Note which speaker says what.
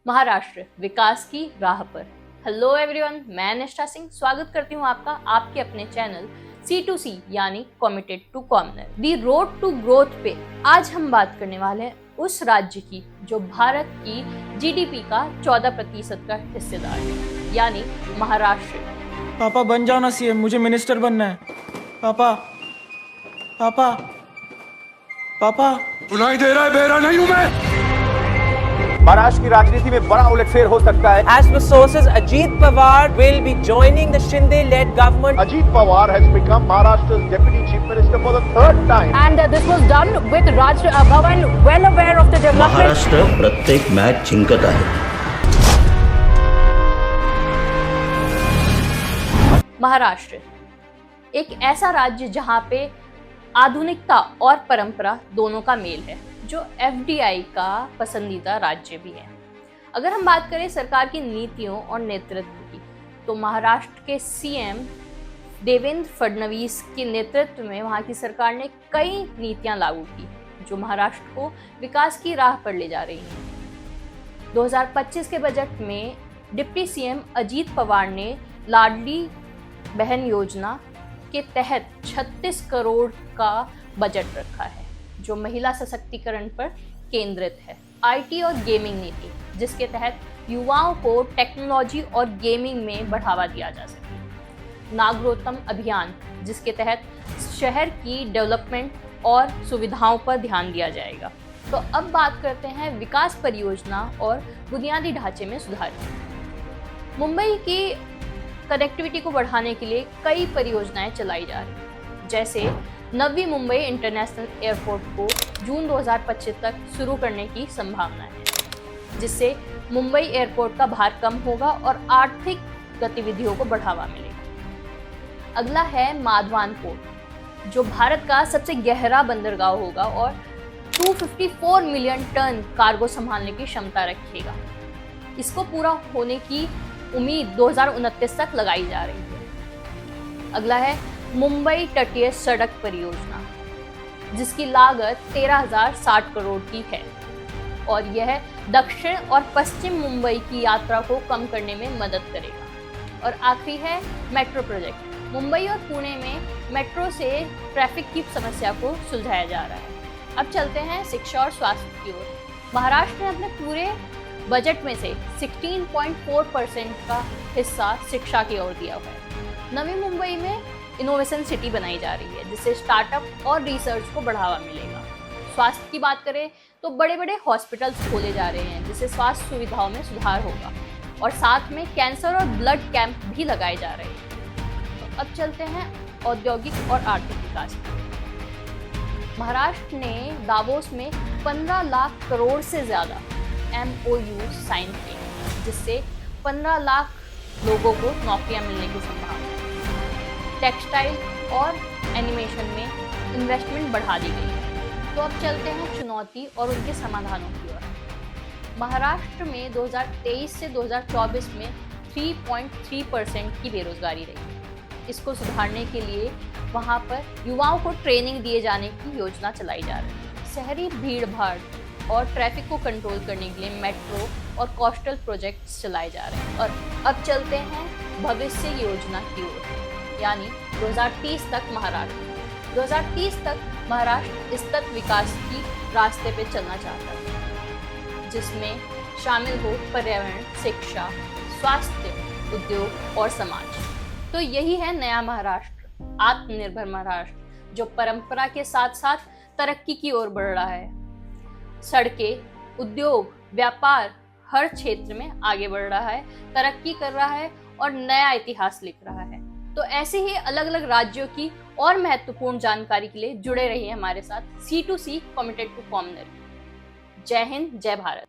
Speaker 1: महाराष्ट्र विकास की राह पर। हेलो एवरीवन, मैं निष्ठा सिंह स्वागत करती हूँ आपका आपके अपने चैनल C2C यानी committed to commoner the road to growth पे। आज हम बात करने वाले हैं उस राज्य की जो भारत की GDP का 14% का हिस्सेदार है, यानी महाराष्ट्र।
Speaker 2: पापा बन जाओ ना CM, मुझे मिनिस्टर बनना है। पापा पापा पापा
Speaker 3: सुनाई दे रहा है? बेरा नहीं हूं मैं।
Speaker 4: महाराष्ट्र की राजनीति में बड़ा उलटफेर हो सकता है।
Speaker 5: As per sources, Ajit Pawar will be joining the Shinde-led government.
Speaker 4: Ajit Pawar has become Maharashtra's deputy chief minister for the third time.
Speaker 6: And this was done with Raj Bhavan well aware of the development.
Speaker 7: Maharashtra प्रत्येक match जिंकत आहे।
Speaker 1: महाराष्ट्र एक ऐसा राज्य जहां पे आधुनिकता और परंपरा दोनों का मेल है, जो FDI का पसंदीदा राज्य भी है। अगर हम बात करें सरकार की नीतियों और नेतृत्व की, तो महाराष्ट्र के CM देवेंद्र फडणवीस के नेतृत्व में वहां की सरकार ने कई नीतियां लागू की जो महाराष्ट्र को विकास की राह पर ले जा रही हैं। 2025 के बजट में डिप्टी CM अजीत पवार ने लाडली बहन योजना के तहत 36 करोड़ का बजट रखा है, जो महिला सशक्तिकरण पर केंद्रित है। IT और गेमिंग नीति, जिसके तहत युवाओं को टेक्नोलॉजी और गेमिंग में बढ़ावा दिया जा सके। नागरोत्तम अभियान, जिसके तहत शहर की डेवलपमेंट और सुविधाओं पर ध्यान दिया जाएगा। तो अब बात करते हैं विकास परियोजना और बुनियादी ढांचे में सुधार की। मुंबई की कनेक्टिविटी को बढ़ाने के लिए कई परियोजनाएं चलाई जा रही हैं, जैसे नवी मुंबई इंटरनेशनल एयरपोर्ट को जून 2025 तक शुरू करने की संभावना है, जिससे मुंबई एयरपोर्ट का भार कम होगा और आर्थिक गतिविधियों को बढ़ावा मिलेगा। अगला है माधवान पोर्ट, जो भारत का सबसे गहरा बंदरगाह होगा और 254 मिलियन टन कार्गो संभालने की क्षमता रखेगा। इसको पूरा होने की उम्मीद 2029 तक लगाई जा रही है। अगला है मुंबई तटीय सड़क परियोजना, जिसकी लागत 13,060 करोड़ की है और यह दक्षिण और पश्चिम मुंबई की यात्रा को कम करने में मदद करेगा। और आखिरी है मेट्रो प्रोजेक्ट। मुंबई और पुणे में मेट्रो से ट्रैफिक की समस्या को सुलझाया जा रहा है। अब चलते हैं शिक्षा और स्वास्थ्य की ओर। महाराष्ट्र ने अपने पूरे बजट में से 16.4% का हिस्सा शिक्षा की ओर दिया हुआ है। नवी मुंबई में इनोवेशन सिटी बनाई जा रही है, जिससे स्टार्टअप और रिसर्च को बढ़ावा मिलेगा। स्वास्थ्य की बात करें तो बड़े बड़े हॉस्पिटल्स खोले जा रहे हैं, जिससे स्वास्थ्य सुविधाओं में सुधार होगा और साथ में कैंसर और ब्लड कैंप भी लगाए जा रहे हैं। तो अब चलते हैं औद्योगिक और आर्थिक विकास की। महाराष्ट्र ने दावोस में 15 लाख करोड़ से ज़्यादा MOU साइन किए, जिससे 15 लाख लोगों को नौकरियां मिलने की संभावना है। टेक्सटाइल और एनिमेशन में इन्वेस्टमेंट बढ़ा दी गई है। तो अब चलते हैं चुनौती और उनके समाधानों की ओर। महाराष्ट्र में 2023 से 2024 में 3.3% की बेरोजगारी रही। इसको सुधारने के लिए वहां पर युवाओं को ट्रेनिंग दिए जाने की योजना चलाई जा रही है। शहरी भीड़ भाड़ और ट्रैफिक को कंट्रोल करने के लिए मेट्रो और कोस्टल प्रोजेक्ट्स चलाए जा रहे हैं। और अब चलते हैं भविष्य योजना की ओर, यानी 2030 तक महाराष्ट्र 2030 तक महाराष्ट्र सतत विकास की रास्ते पे चलना चाहता है, जिसमें शामिल हो पर्यावरण, शिक्षा, स्वास्थ्य, उद्योग और समाज। तो यही है नया महाराष्ट्र, आत्मनिर्भर महाराष्ट्र, जो परंपरा के साथ साथ तरक्की की ओर बढ़ रहा है। सड़कें, उद्योग, व्यापार हर क्षेत्र में आगे बढ़ रहा है, तरक्की कर रहा है और नया इतिहास लिख रहा है। तो ऐसे ही अलग अलग राज्यों की और महत्वपूर्ण जानकारी के लिए जुड़े रहिए हमारे साथ C2C कमिटेड टू कॉमनर। जय हिंद, जय भारत।